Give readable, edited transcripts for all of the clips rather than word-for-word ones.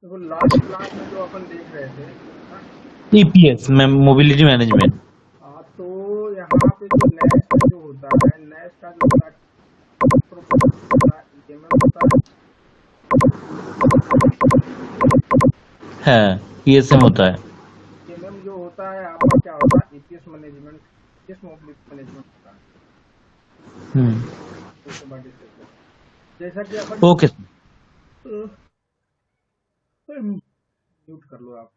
देखो last class में जो अपन देख रहे थे ना, ईपीएस में मोबिलिटी मैनेजमेंट। तो यहाँ पे जो नेक्स्ट में जो होता है, नेक्स्ट का जो होता है होता है, ईएमएम होता है। है, पीएसएम होता है। ईएमएम जो होता है आपका क्या होता है, EPS management, EPS mobility management होता है। तो उसके बाद डिस्कस करते हैं। जैसा कि अपन ओके सर। म्यूट कर लो आप,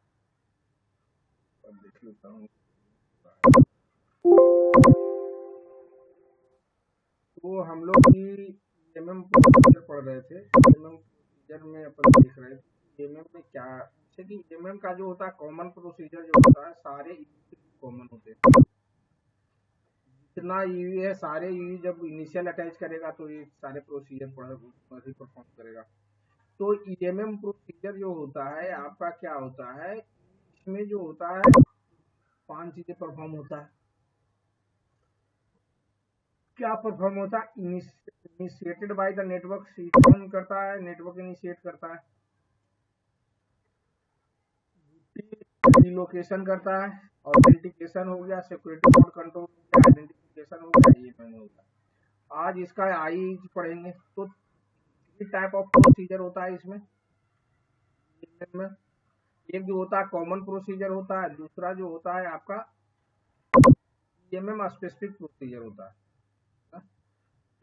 अब देख लेता हूँ। तो हम लोग की ईएमएम प्रोसीजर पढ़ रहे थे। ईएमएम प्रोसीजर में अपन देख रहे थे ईएमएम में क्या, जैसे कि ईएमएम का जो होता है कॉमन प्रोसीजर जो होता है, सारे कॉमन होते हैं। जितना यूई है, सारे यूई जब इनिशियल अटैच करेगा तो ये सारे प्रोसीजर परफॉर्म करेगा। तो ईएमएम प्रोसीजर जो होता है आपका क्या होता है, इसमें जो होता है 5 चीजें परफॉर्म होता है। क्या परफॉर्म होता है, इनिशिएटेड बाय द नेटवर्क, कौन करता है, नेटवर्क इनिशिएट करता है। रिलोकेशन करता है, ऑथेंटिकेशन हो गया, सिक्योरिटी कोड कंट्रोल हो गया, आइडेंटिफिकेशन हो गया, ये मैंने होगा। आज इसका आई पढ़ेंगे। तो थ्री टाइप ऑफ प्रोसीजर होता है इसमें। एक जो होता है कॉमन प्रोसीजर होता है, दूसरा जो होता है आपका ईएमएम स्पेसिफिक प्रोसीजर होता है।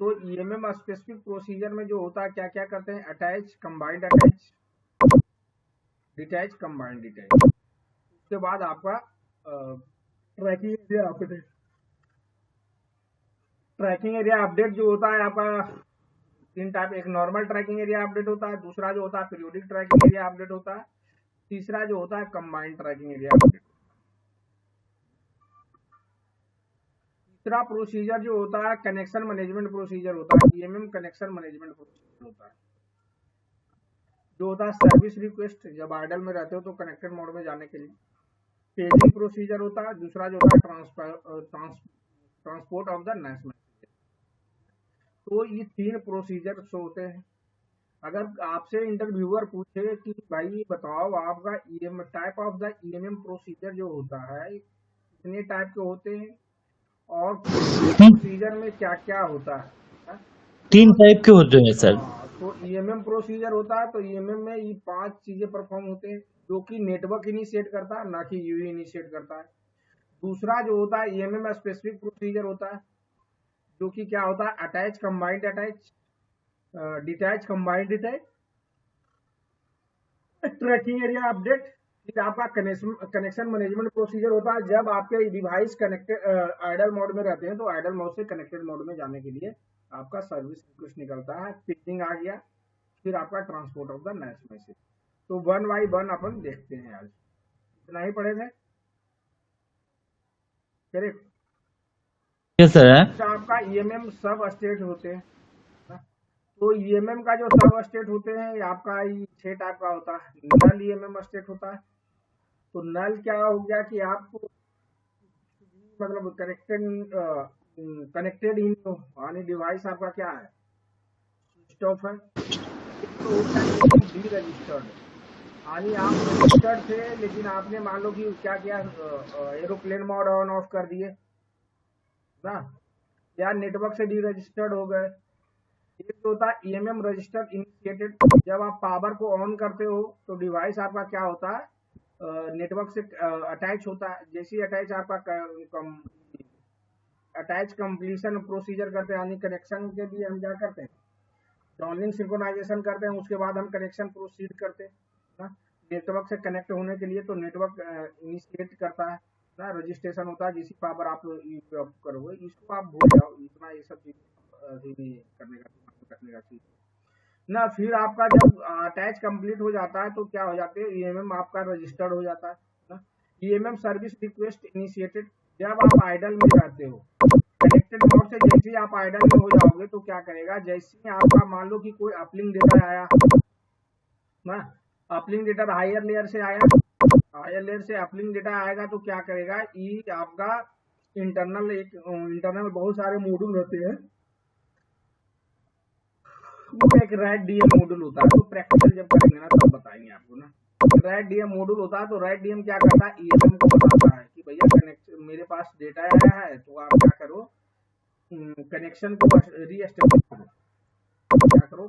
तो ईएमएम स्पेसिफिक प्रोसीजर में जो होता है क्या क्या करते हैं, attach, combined attach, detach, combined detach. उसके बाद आपका tracking area update. Tracking area update जो होता है आपका तीन टाइप, एक नॉर्मल ट्रैकिंग एरिया अपडेट होता है, दूसरा जो होता है पीरियोडिक ट्रैकिंग एरिया अपडेट होता है, तीसरा जो होता है कंबाइंड ट्रैकिंग एरिया अपडेट। तीसरा प्रोसीजर जो होता है कनेक्शन मैनेजमेंट प्रोसीजर होता है, ईएमएम कनेक्शन मैनेजमेंट प्रोसीजर होता है। जो होता है सर्विस रिक्वेस्ट, जब आइडल में रहते हो तो कनेक्टेड मोड में जाने के लिए पेजिंग प्रोसीजर होता है। दूसरा जो होता है ट्रांसपोर्ट ऑफ द नेशनल। तो ये तीन प्रोसीजर होते हैं। अगर आपसे इंटरव्यूअर पूछे कि भाई बताओ आपका EM type of the EMM procedure जो होता है कितने टाइप के होते हैं और प्रोसीजर में क्या क्या होता है, हाँ? तीन तो टाइप के होते हैं सर। हाँ, तो ईएमएम प्रोसीजर होता है, तो ईएमएम में ये 5 चीजें परफॉर्म होते हैं, जो कि नेटवर्क इनिशिएट करता है, ना कि यूई इनिशिएट करता है। दूसरा जो होता है ईएमएम स्पेसिफिक प्रोसीजर होता है, जो कि क्या होता है, attach, combined attach, detach, combined detach, tracking area update. फिर आपका कनेक्शन मैनेजमेंट प्रोसीजर होता है, जब आपके डिवाइस कनेक्टेड आइडल मोड में रहते हैं तो आइडल मोड से कनेक्टेड मोड में जाने के लिए आपका सर्विस रिक्वेस्ट निकलता है, पिंग आ गया। फिर आपका transport of the next message. तो वन बाई वन अपन देखते हैं। आज इतना ही पढ़े थे, करेक्ट। यस सर है। फिर आपका ईएमएम सब स्टेट होते हैं ना। तो ईएमएम का जो सब स्टेट होते हैं आपका 6 टाइप का होता है। नल ईएमएम स्टेट होता है। तो नल क्या हो गया कि आपको मतलब कनेक्टेड ही नहीं हो, यानी डिवाइस आपका क्या है, स्विच ऑफ है। एक तो हो गया जो कि डी रजिस्टर्ड है, यानी आप रजिस्टर्ड थे लेकिन आपने मान लो कि क्या किया, एरोप्लेन मोड ऑन ऑफ कर दिए ना, या नेटवर्क से डी रजिस्टर्ड हो गए। एक जो होता है ईएमएम रजिस्टर्ड इनिशिएटेड, जब आप पावर को ऑन करते हो तो डिवाइस आपका क्या होता है, नेटवर्क से अटैच होता है। जैसे ही अटैच आपका अटैच कंप्लीशन प्रोसीजर करते हैं, यानी कनेक्शन के लिए हम क्या करते हैं, डाउनलिंक सिंक्रोनाइजेशन करते हैं, उसके बाद हम कनेक्शन प्रोसीड करते हैं ना, नेटवर्क से कनेक्ट होने के लिए। तो नेटवर्क इनिशिएट करता है ना, रजिस्ट्रेशन होता है, जिस पावर आप करोगे इसको आप भूल जाओ, इतना ये सब चीज करने का रखने का चीज ना। फिर आपका जब अटैच कंप्लीट हो जाता है तो क्या हो जाते हैं, ईएमएम आपका रजिस्टर्ड हो जाता है ना। ईएमएम सर्विस रिक्वेस्ट इनिशिएटेड, जब आप आइडल में रहते हो कनेक्टेड मोड से, जैसे ही आप आइडल में हो जाओगे तो क्या करेगा, जैसे ही आपका मान लो कि कोई अपलिंक डेटा आया ना, अपलिंक डेटा हायर लेयर से आया, हायर लेयर से अपलिंक डेटा आएगा तो क्या करेगा, ये आपका इंटरनल बहुत सारे मॉड्यूल होते हैं, वो एक रैड डीएम मॉड्यूल होता है। तो प्रैक्टिकल जब करेंगे ना तब बताएंगे आपको ना। रैट डीएम मॉड्यूल होता है, तो रैट डीएम क्या करता है, ईएमएम को बताता है कि भैया कनेक्ट मेरे पास डेटा आया है, तो आप क्या करो, कनेक्शन को रीएस्टेब्लिश करो। क्या करो,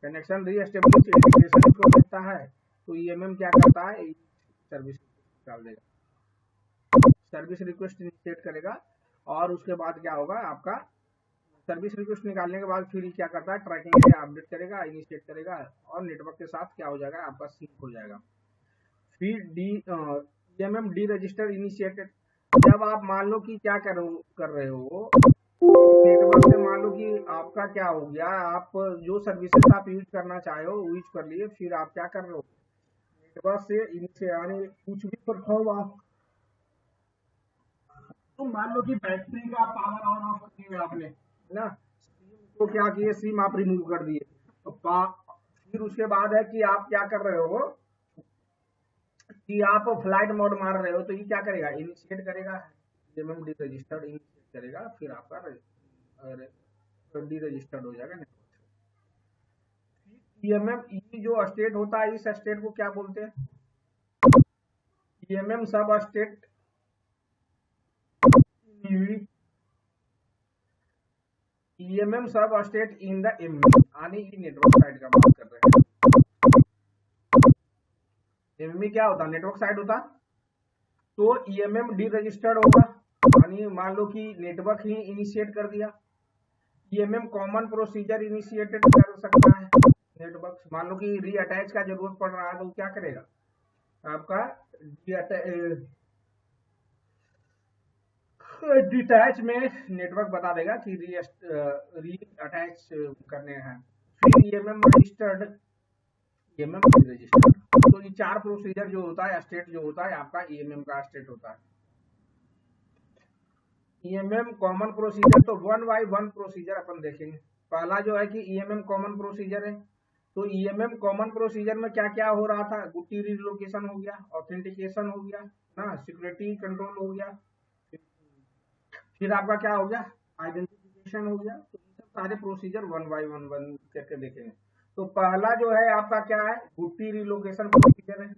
कनेक्शन रीएस्टेब्लिश इन्विटेशन को देता है, तो ईएमएम क्या करता है, सर्विस डाल देगा, सर्विस रिक्वेस्ट इनिशिएट करेगा, और उसके बाद क्या होगा, आपका सर्विस रिक्वेस्ट निकालने के बाद फिर क्या करता है, ट्रैकिंग एरिया अपडेट करेगा, इनिशिएट करेगा, और नेटवर्क के साथ क्या हो जाएगा, आपका सिंक हो जाएगा। फिर ईएमएम डी रजिस्टर इनिशिएटेड, जब आप मान लो कि क्या कर रहे हो, नेटवर्क से मान लो कि आपका क्या हो गया, आप जो सर्विसेज आप यूज करना चाहे हो यूज कर लिए, फिर आप क्या कर रहे हो, नेटवर्क से इनसे यानी कुछ भी परफॉर्म आप, तो मान लो कि बैटरी का पावर ऑन ऑफ किए आपने ना, सिम को क्या किए, सिम आप रिमूव कर दिए, तो फिर उसके बाद है कि आप क्या कर रहे हो कि आप फ्लाइट मोड मार रहे हो, तो ये क्या करेगा, इनिशिएट करेगा, ईएमएम डी रजिस्टर्ड इनिशिएट करेगा, फिर आपका डी रजिस्टर्ड हो जाएगा नेटवर्क। ईएमएम ई जो स्टेट होता है, इस स्टेट को क्या बोलते हैं, ईएमएम सब स्टेट ईएमएम सब स्टेट इन द एमएमई, यानी नेटवर्क साइड का बात कर रहे हैं। एमएमई क्या होता है, नेटवर्क साइड होता, तो ईएमएम डी रजिस्टर्ड होगा, यानी मान लो कि नेटवर्क ही इनिशिएट कर दिया। ईएमएम कॉमन प्रोसीजर इनिशिएटेड कर सकता है नेटवर्क, मान लो कि रीअटैच का जरूरत पड़ रहा है, तो क्या करेगा, आपका डिटैच में नेटवर्क बता देगा कि री अटैच करने हैं। फिर ईएमएम रजिस्टर्ड, ईएमएम रजिस्टर्ड, तो ये चार प्रोसीजर जो होता है, स्टेट जो होता है आपका ईएमएम का स्टेट होता है। ईएमएम कॉमन प्रोसीजर, तो वन बाय वन प्रोसीजर अपन देखेंगे। पहला जो है कि ईएमएम कॉमन प्रोसीजर है, तो ईएमएम कॉमन प्रोसीजर में क्या क्या हो रहा था, गुटी रिलोकेशन हो गया, ऑथेंटिकेशन हो गया ना, सिक्योरिटी कंट्रोल हो गया, फिर आपका क्या हो गया, आइडेंटिफिकेशन हो गया। तो ये सब सारे प्रोसीजर वन बाय वन करके देखेंगे। तो पहला जो है आपका क्या है, गुट्टी रिलोकेशन प्रोसीजर है।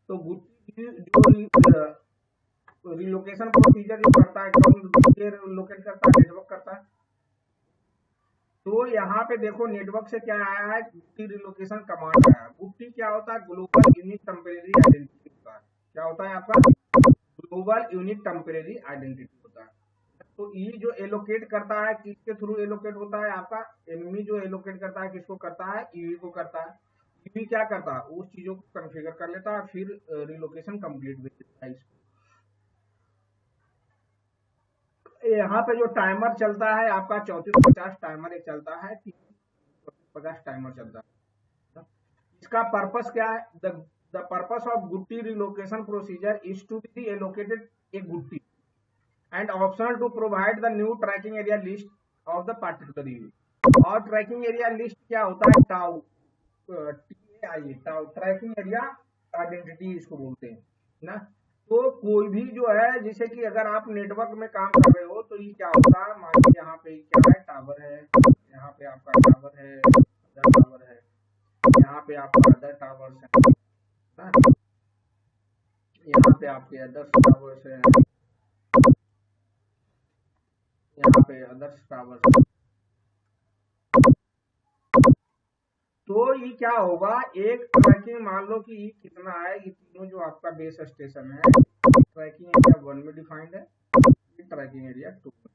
तो गुट्टी जो रिलोकेशन प्रोसीजर जो करता है, कौन रिलोकेट करता है, नेटवर्क करता है। तो यहाँ पे देखो नेटवर्क से क्या आया है, गुट्टी रिलोकेशन कमांड आया है। गुट्टी क्या होता है, ग्लोबल यूनिक टेम्परेरी आइडेंटिटी होता है। क्या होता है आपका, ग्लोबल यूनिक टेम्परेरी आइडेंटिटी होता है। तो ये जो एलोकेट करता है, किसके थ्रू एलोकेट होता है, आपका एमई जो एलोकेट करता है, किसको करता है, ईवी को करता है। ईवी क्या करता है, उस चीजों को कॉन्फ़िगर कर लेता है, फिर रिलोकेशन कंप्लीट कर देता है इसको। यहाँ पे जो टाइमर चलता है आपका 3450 टाइमर एक चलता है, 3450 टाइमर चलता है। इसका पर्पस क्या है, the purpose of GUTI relocation procedure is to be allocated a GUTI and optional to provide the new tracking area list of the particular unit. और ट्रैकिंग एरिया लिस्ट क्या होता है, TAU, TAI, TAU tracking area identity इसको बोलते हैं ना। तो कोई भी जो है, जैसे कि अगर आप नेटवर्क में काम कर रहे हो, तो ये क्या होता है, मान लीजिए यहाँ पे क्या है, टावर है, यहाँ पे आपका टावर है, अदर टावर है, यहाँ पे आपका अदर टावर्स है ना, यहाँ पे आपके अदर टावर्स है, यहाँ पे अदर्स टावर्स। तो ये क्या होगा, एक ट्रैकिंग मान लो कि कितना है, ये तीनों जो आपका बेस स्टेशन है, ट्रैकिंग एरिया 1 में डिफाइंड है, ये ट्रैकिंग एरिया 2 में।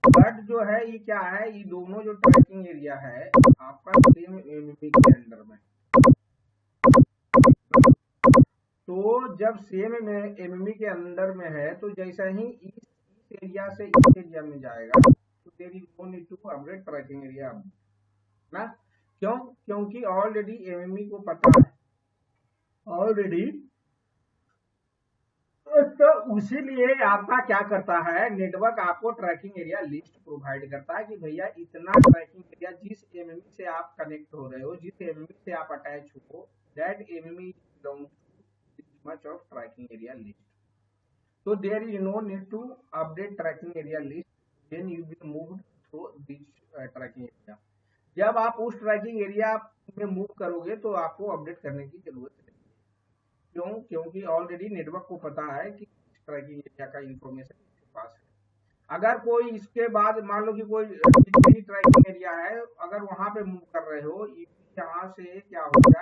बट जो है ये क्या है, ये दोनों जो ट्रैकिंग एरिया है आपका सेम एमएमई के अंडर में। तो जब सेम एमएमई के अंदर में है, तो जैसा ही इस एरिया से इस एरिया में जाएगा, तो there is no need to update tracking area ना। क्यों, क्योंकि ऑलरेडी एमएमई को पता है ऑलरेडी। तो उसीलिए आपका क्या करता है, नेटवर्क आपको ट्रैकिंग एरिया लिस्ट प्रोवाइड करता है कि भैया इतना ट्रैकिंग एरिया, जिस एमएमई से आप कनेक्ट हो रहे हो, जिस एमएमई से आप अटैच हो, that MME belongs to this much of tracking area list. So there is no need to update tracking area list when you will move through this tracking area. जब आप उस ट्रैकिंग एरिया में move करोगे तो आपको update करने की जरूरत नहीं है। क्यों? क्योंकि ऑलरेडी नेटवर्क को पता है कि ट्रैकिंग एरिया का इंफॉर्मेशन इसके पास है। अगर कोई इसके बाद मान लो कि कोई ट्रैकिंग एरिया है, अगर वहां पे मूव कर रहे हो, यहाँ से क्या हो गया,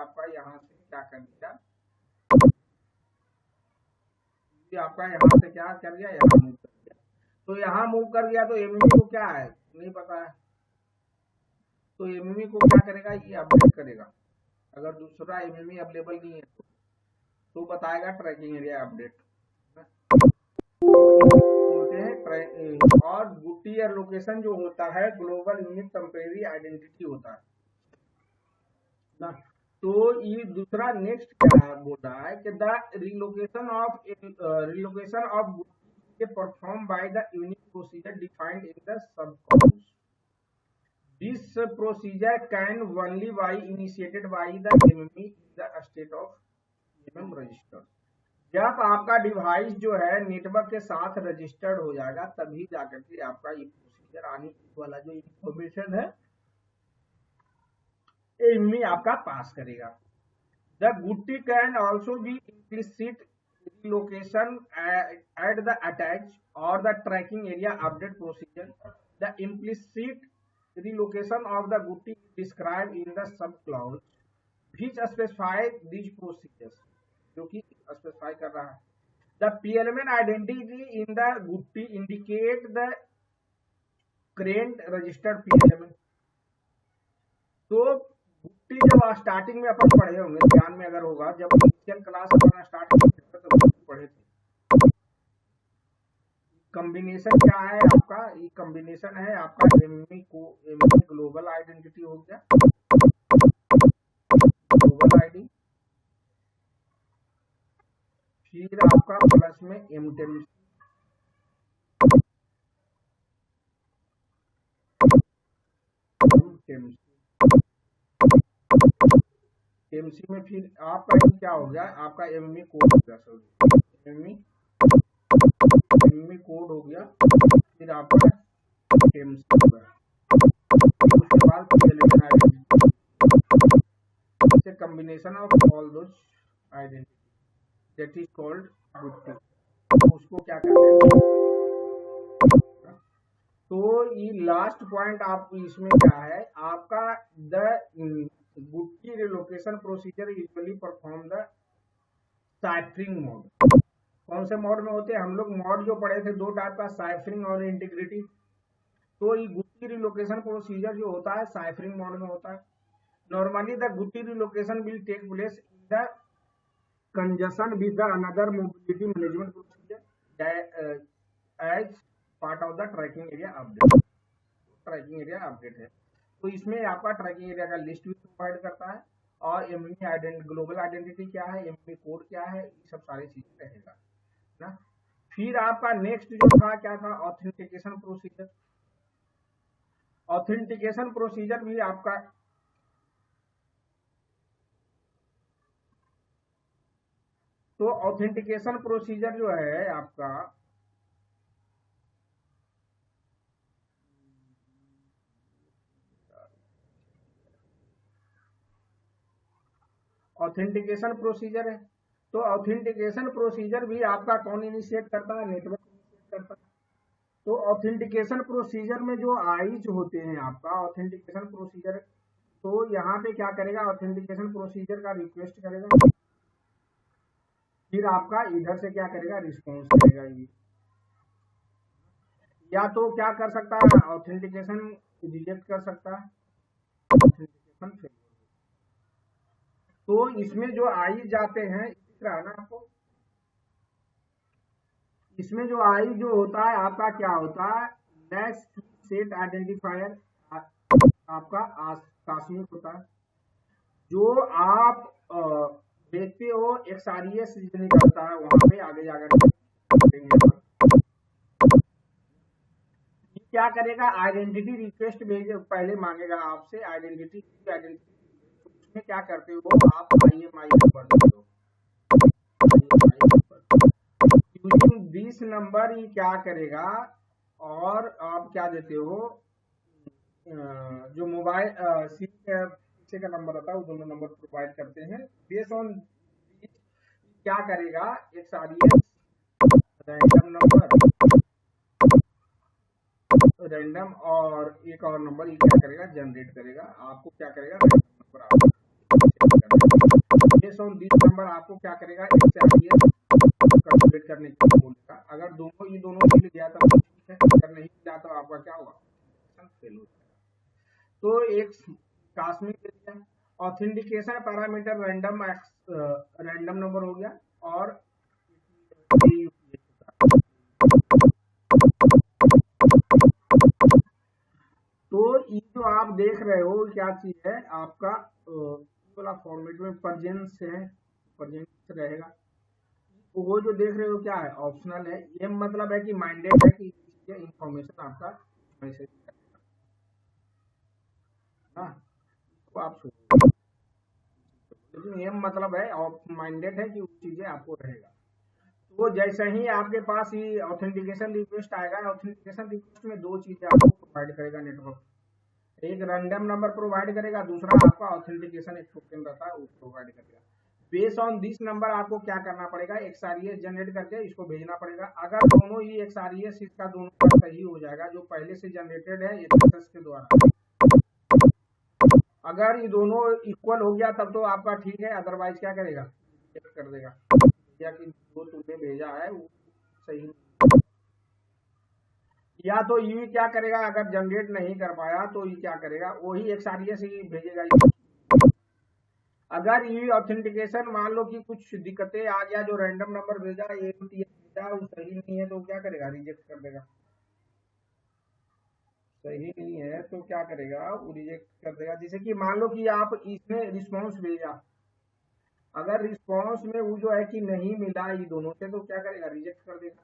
आपका यहाँ से क्या कर दिया, आपका यहाँ से क्या कर गया, यहाँ मूव कर गया। तो यहाँ मूव कर गया तो एमएमई को क्या है नहीं पता है, तो एमएमई को क्या करेगा, ये अपडेट करेगा। अगर दूसरा एमएमई अवेलेबल नहीं है तो बताएगा ट्रैकिंग एरिया अपडेट बोलते हैं। और गुटियर लोकेशन जो होता है ग्लोबल यूनिक टेम्परेरी आइडेंटिटी होता है ना। तो ये दूसरा नेक्स्ट क्या बोल रहा है कि the relocation of perform by the unique procedure defined in the sub clauses. This procedure can only by initiated by the MME in the state of MM register. जब आपका डिवाइस जो है नेटवर्क के साथ रजिस्टर्ड हो जाएगा तभी जाकर के आपका ये प्रोसीजर आने वाला जो इंफॉर्मेशन है एमएमई आपका पास करेगा। The GUTI can also be implicit location at the attach और the tracking area update procedure. The implicit relocation of the Gutti is described in the subclause which specify these procedures, जो कि specify कर रहा है। The PLMN identity in the Gutti indicate the current registered PLMN। तो गुट्टी जब starting में अपन पढ़े होंगे, ध्यान में अगर होगा, जब इनिशियल क्लास अपन स्टार्ट करते थे तो पढ़े थे। कॉम्बिनेशन क्या है आपका, ये कॉम्बिनेशन है आपका एमएमई ग्लोबल आइडेंटिटी हो गया, ग्लोबल आईडी, फिर आपका प्लस में एमटेमसी, एमसी में फिर आपका क्या हो गया, आपका एमएमई कोड हो गया, सॉरी एमएमई कोड हो गया, फिर आपका एमसी हो गया, उसके बाद PLMN identity, it's a combination of all those identity that is called गुट्टी। तो उसको क्या कहते हैं, तो ये लास्ट पॉइंट आप इसमें क्या है आपका, the GUTI relocation procedure usually perform the ciphering mode. कौन से मोड में होते हैं, हम लोग मोड जो पढ़े थे दो टाइप का, साइफरिंग और इंटीग्रिटी। तो ये गुट्टी रिलोकेशन प्रोसीजर जो होता है साइफरिंग मोड में होता है। Normally the GUTI relocation will take place in the conjunction with the another mobility management procedure as part of the tracking area update. Tracking area update है तो इसमें आपका ट्रैकिंग एरिया का लिस्ट भी प्रोवाइड करता है और एमएमई ग्लोबल आइडेंटिटी क्या है, एमएमई कोड क्या है, ये सब सारी चीजें रहेगा ना। फिर आपका नेक्स्ट जो था क्या था, ऑथेंटिकेशन प्रोसीजर। ऑथेंटिकेशन प्रोसीजर भी आपका तो ऑथेंटिकेशन प्रोसीजर जो है आपका ऑथेंटिकेशन प्रोसीजर है। तो ऑथेंटिकेशन प्रोसीजर भी आपका कौन इनिशिएट करता है, नेटवर्क इनिशिएट करता है। तो ऑथेंटिकेशन प्रोसीजर में जो आईज होते हैं आपका ऑथेंटिकेशन प्रोसीजर, तो यहाँ पे क्या करेगा, ऑथेंटिकेशन प्रोसीजर का रिक्वेस्ट करेगा, फिर आपका इधर से क्या करेगा, रिस्पॉन्स करेगा। ये या तो क्या कर सकता है, ऑथेंटिकेशन रिजेक्ट कर सकता है, ऑथेंटिकेशन फेल। तो इसमें जो आई जाते हैं इस तरह ना, आपको इसमें जो आई जो होता है आपका क्या होता है, नेक्स्ट सेट आइडेंटिफायर आपका आकस्मिक होता है। जो आप देखते हो XRES निकलता है वहां पे आगे जाकर क्या करेगा, आइडेंटिटी रिक्वेस्ट भेज पहले मांगेगा आपसे, आइडेंटिटी उसमें क्या करते हो आप IMI नंबर दे दो। यूजिंग दिस नंबर ये क्या करेगा, और आप क्या देते हो, जो मोबाइल सिम के पीछे का नंबर होता है वो दोनों नंबर प्रोवाइड करते हैं। बेस्ड ऑन क्या करेगा, एक रैंडम नंबर, रैंडम और एक और नंबर ये क्या करेगा, जनरेट करेगा। आपको क्या करेगा, रैंडम नंबर आपको बेस्ड ऑन दिस नंबर आपको क्या करेगा, कैलकुलेट करने के लिए बोलेगा। अगर दोनों ये दोनों मिल गया तो ठीक है, अगर नहीं मिला तो आपका क्या होगा, फेल हो जाएगा। तो एक transmit authentication parameter random number हो गया, और तो ये जो आप देख रहे हो क्या चीज है आपका, वाला फॉर्मेट में परजेंस है, परजेंस रहेगा। तो वो जो देख रहे हो क्या है, ऑप्शनल है। ये मतलब है कि माइंडेड है कि ये इंफॉर्मेशन आपका मैसेज करेगा ना, तो आप छोड़ो। लेकिन ये मतलब है माइंडेड है कि वो चीजें आपको रहेगा। तो जैसे ही आपके पास ये ऑथेंटिकेशन रिक्वेस्ट आएगा, ऑथेंटिकेशन रिक्वेस्ट में दो चीजें आपको प्रोवाइड करेगा नेटवर्क, एक रैंडम नंबर प्रोवाइड करेगा, दूसरा आपका ऑथेंटिकेशन एक टोकन रहता है वो प्रोवाइड करेगा। बेस्ड ऑन दिस नंबर आपको क्या करना पड़ेगा, XRES जनरेट करके इसको भेजना पड़ेगा। अगर दोनों ही XRES इसका दोनों का सही हो जाएगा, जो पहले से जनरेटेड है HSS के द्वारा, अगर ये दोनों इक्वल हो गया तब तो आपका ठीक है, अदरवाइज क्या करेगा, रिजेक्ट कर देगा, या कि जो तुमने भेजा है वो सही। या तो ये क्या करेगा, अगर जनरेट नहीं कर पाया तो ये क्या करेगा, वही XRES ही भेजेगा। अगर ये ऑथेंटिकेशन मान लो कि कुछ दिक्कतें आ गया, जो रैंडम नंबर भेजा भेजा वो सही नहीं है तो क्या करेगा, रिजेक्ट कर देगा। सही नहीं है तो क्या करेगा, वो रिजेक्ट कर देगा। जैसे कि मान लो कि आप इसने रिस्पॉन्स भेजा, अगर रिस्पॉन्स में वो जो है कि नहीं मिला ये दोनों से, तो क्या करेगा, रिजेक्ट कर देगा।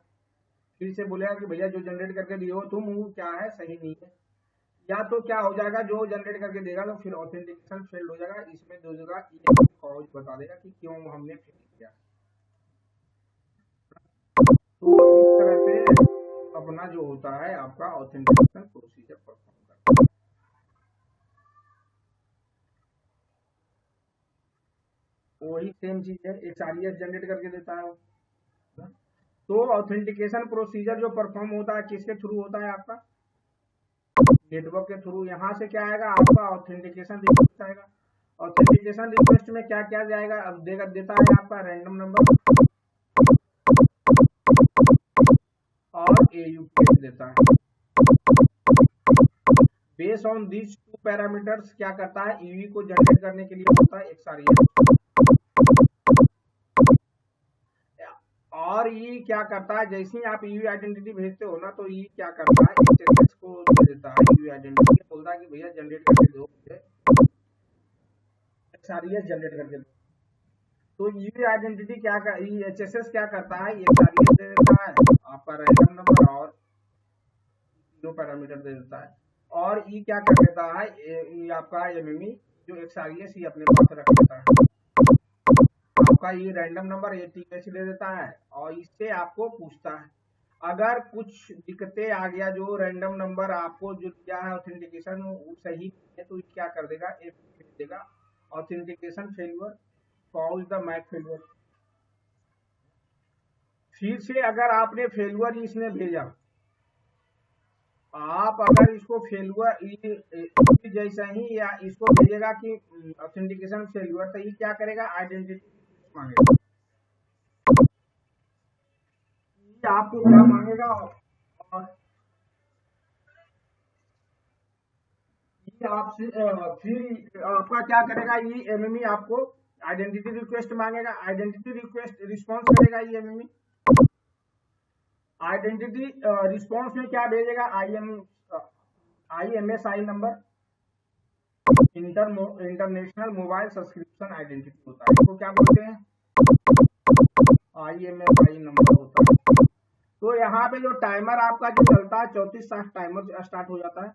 फिर से बोलेगा कि भैया जो जनरेट करके दिए हो तुम, वो क्या है, सही नहीं है। या तो क्या हो जाएगा, जो जनरेट करके देगा तो फिर ऑथेंटिकेशन फेल्ड हो जाएगा, इसमें दो जगह कॉज बता देगा कि क्यों हमने फेल किया। तो इस तरह से अपना जो होता है आपका ऑथेंटिकेशन प्रोसीजर परफॉर्म करता है। वही सेम चीज है, XRES जनरेट करके देता है वो। तो ऑथेंटिकेशन प्रोसीजर जो परफॉर्म होता है किसके थ्रू होता है, आपका नेटवर्क के थ्रू। यहाँ से क्या आएगा, आपका ऑथेंटिकेशन रिक्वेस्ट आएगा। ऑथेंटिकेशन रिक्वेस्ट में क्या क्या जाएगा, अब देता है आपका रैंडम नंबर और AUPH देता है। Based on this two parameters क्या करता है, ईवी को जनरेट करने के लिए होता है XRES, और ये क्या करता है, जैसे ही आप ईवी आइडेंटिटी भेजते हो ना, तो ये क्या करता है, HSS को दे देता है ईवी आइडेंटिटी, बोलता है कि भैया जनरेट करके दो, XRES जनरेट करके दो। तो ईवी आइडेंटिटी क्या कर, HSS क्या करता है, XRES दे देता है आपका रैंडम नंबर और दो पैरामीटर दे देता है, और ये क्या कर देता है, ये आपका MME जो XRES ही अपने पास रख लेता है। आपका ये रैंडम नंबर ATH दे देता है, और इससे आपको पूछता है अगर कुछ दिक्कतें आ गया, जो रैंडम नंबर आपको जो दिया है ऑथेंटिकेशन वो सही है, तो क्या कर देगा, देगा authentication failure, cause the MAC failure. फिर से अगर आपने फेलियर इसने भेजा, आप अगर इसको फेलियर जैसा ही या इसको भेजेगा कि ऑथेंटिकेशन फेलियर, तो ये क्या करेगा, आइडेंटिटी मांगेगा। आपको क्या मांगेगा, और आपसे फिर आपका क्या करेगा, ये MME आपको आइडेंटिटी रिक्वेस्ट मांगेगा, आइडेंटिटी रिक्वेस्ट रिस्पॉन्स करेगा ये MME। आइडेंटिटी रिस्पॉन्स में क्या भेजेगा, IMSI number, international mobile subscription identity होता है, इसको क्या बोलते हैं, IMSI नंबर होता है। तो यहाँ पे जो टाइमर आपका जो चलता है 3460 टाइमर स्टार्ट हो जाता है।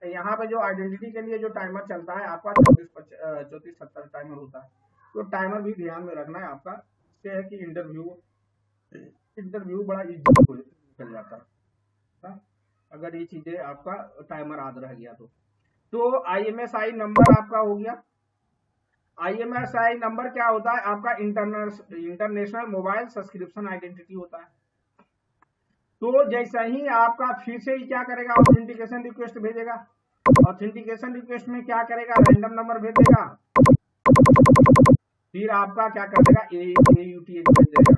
यहाँ पे जो आइडेंटिटी के लिए जो टाइमर चलता है आपका 3470 टाइमर होता है। तो टाइमर भी ध्यान में रखना है आपका, इससे है कि इंटरव्यू बड़ा इजी चल जाता है, अगर ये चीजें आपका टाइमर याद रह गया तो। तो IMSI नंबर आपका हो गया। IMSI नंबर क्या होता है? आपका इंटरनेशनल मोबाइल सब्सक्रिप्शन आइडेंटिटी होता है। तो जैसा ही आपका फिर से ही क्या करेगा, ऑथेंटिकेशन रिक्वेस्ट भेजेगा। ऑथेंटिकेशन रिक्वेस्ट में क्या करेगा, रैंडम नंबर भेज देगा, फिर आपका क्या कर देगा, AUTH भेज देगा।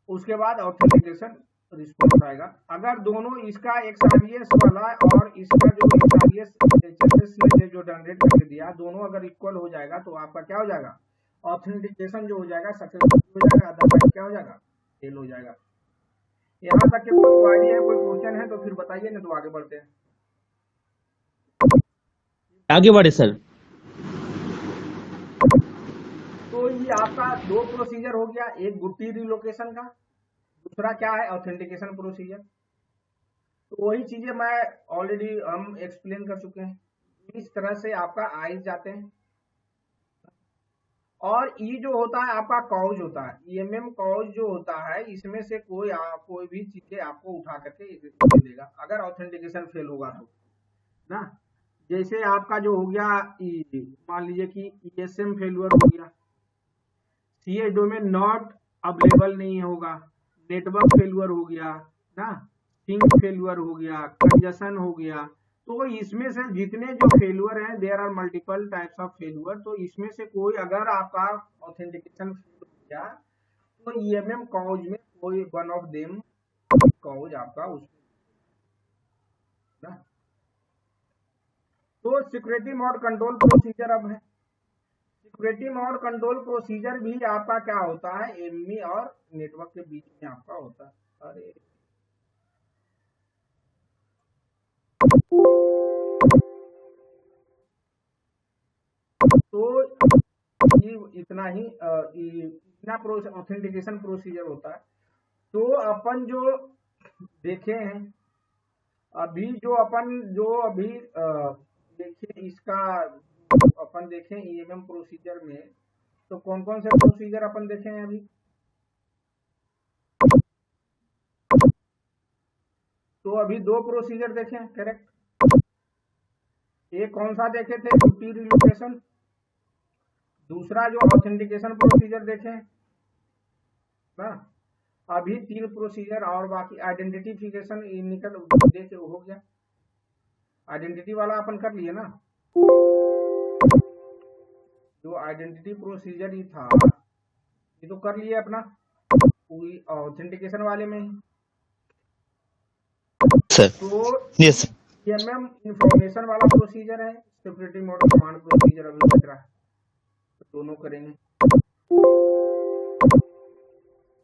उसके बाद ऑथेंटिकेशन रिस्पॉन्स आएगा। अगर दोनों इसका XRES वाला और इसका जो XRES HSS ने जो जनरेट करके दिया, दोनों अगर इक्वल हो जाएगा तो आपका क्या हो जाएगा, ऑथेंटिकेशन जो हो जाएगा सक्सेसफुल हो जाएगा, अदरवाइज क्या हो जाएगा, फेल हो जाएगा। यहाँ तक के कोई क्वेरी है, कोई क्वेश्चन है तो फिर बताइए, नहीं तो आगे बढ़ते हैं। आगे बढ़े सर। तो ये आपका दो प्रोसीजर हो गया, एक गुट्टी रिलोकेशन का, दूसरा क्या है, ऑथेंटिकेशन प्रोसीजर। तो वही चीजें मैं ऑलरेडी हम एक्सप्लेन कर चुके हैं। इस तरह से आपका आइज जाते हैं। और ई जो होता है आपका कॉज होता है, EMM कॉज जो होता है, इसमें से कोई भी चीजें आपको उठा करके दे देगा अगर ऑथेंटिकेशन फेल होगा तो ना। जैसे आपका जो हो गया, मान लीजिए कि ESM फेलुअर हो गया, CS डोमेन नॉट अवेलेबल नहीं होगा, नेटवर्क फेलुअर हो गया ना, सिंक फेलुअर हो गया, कंजेशन हो गया। तो इसमें से जितने जो फेलुअर हैं, there are multiple types of failure. तो इसमें से कोई अगर आपका ऑथेंटिकेशन फेल हो गया तो EMM कॉज में कोई वन ऑफ देम कॉज आपका उसमें ना। तो सिक्योरिटी मोड कंट्रोल प्रोसीजर अब है। सिक्योरिटी मोड कंट्रोल प्रोसीजर भी आपका क्या होता है, एमई और नेटवर्क के बीच में आपका होता है। अरे तो ये इतना ही इतना ऑथेंटिकेशन प्रोसीजर होता है। तो अपन जो देखे हैं अभी, जो अभी देखे इसका अपन देखें EMM प्रोसीजर में, तो कौन कौन से प्रोसीजर अपन देखे हैं अभी। तो अभी दो प्रोसीजर देखे हैं, करेक्ट। एक कौन सा देखे थे, गुट्टी रिलोकेशन। दूसरा जो ऑथेंटिकेशन प्रोसीजर देखे ना। अभी 3 प्रोसीजर और बाकी, आइडेंटिफिकेशन निकल देखे हो गया, आइडेंटिटी वाला अपन कर लिए ना। जो आइडेंटिटी प्रोसीजर ही था ये तो कर लिए अपना, पूरी ऑथेंटिकेशन वाले में ही। सर तो यस सर। EMM इंफॉर्मेशन वाला प्रोसीजर है, सिक्योरिटी मोड कमांड प्रोसीजर अभी बच रहा है, तो दोनों करेंगे।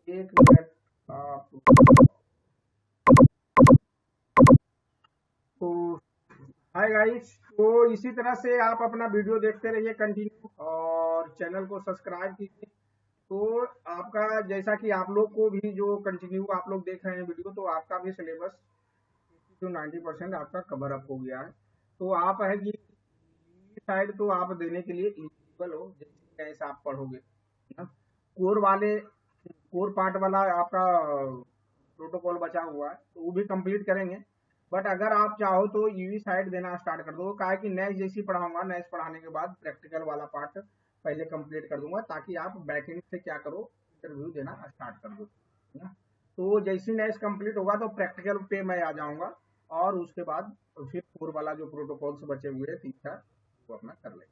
एक मिनट आप, तो हाय गाइस, तो इसी तरह से आप अपना वीडियो देखते रहिए कंटिन्यू, और चैनल को सब्सक्राइब कीजिए। तो आपका जैसा कि आप लोग को भी जो कंटिन्यू आप लोग देख रहे हैं वीडियो, तो आपका भी सिलेबस 90% आपका कवर अप हो गया है। तो आप है कि साइड तो आप देने के लिए एलिजिबल हो, जैसे आप पढ़ोगे ना। कोर पार्ट वाला आपका प्रोटोकॉल बचा हुआ है, तो वो भी कंप्लीट करेंगे। बट अगर आप चाहो तो यूवी साइड देना स्टार्ट कर दो, क्या कि नेक्स्ट जैसी पढ़ाऊंगा, नेक्स्ट पढ़ाने के बाद प्रैक्टिकल वाला पार्ट पहले कंप्लीट कर दूंगा, ताकि आप बैकएंड से क्या करो, इंटरव्यू देना स्टार्ट कर दो ना। तो जैसी नेक्स्ट कंप्लीट होगा तो प्रैक्टिकल पे मैं आ जाऊंगा, और उसके बाद फिर कोर वाला जो प्रोटोकॉल्स बचे हुए हैं 3-4 वो अपना कर लेंगे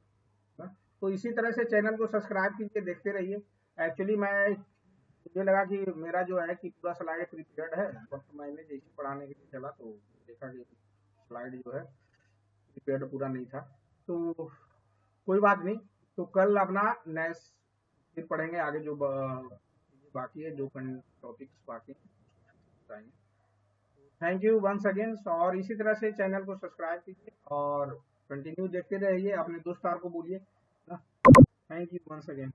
ना। तो इसी तरह से चैनल को सब्सक्राइब कीजिए, देखते रहिए। एक्चुअली मुझे लगा कि मेरा जो है कि पूरा स्लाइड प्रिपेयर्ड है, बट मैंने जैसे पढ़ाने के लिए चला तो देखा कि स्लाइड जो है प्रिपेयर्ड पूरा नहीं था। तो कोई बात नहीं, तो कल अपना नेक्स्ट फिर पढ़ेंगे आगे, जो बाकी है, जो टॉपिक्स बाकी हैं। थैंक यू वंस अगेन, और इसी तरह से चैनल को सब्सक्राइब कीजिए और कंटिन्यू देखते रहिए, अपने दोस्त को बोलिए। Thank you once again.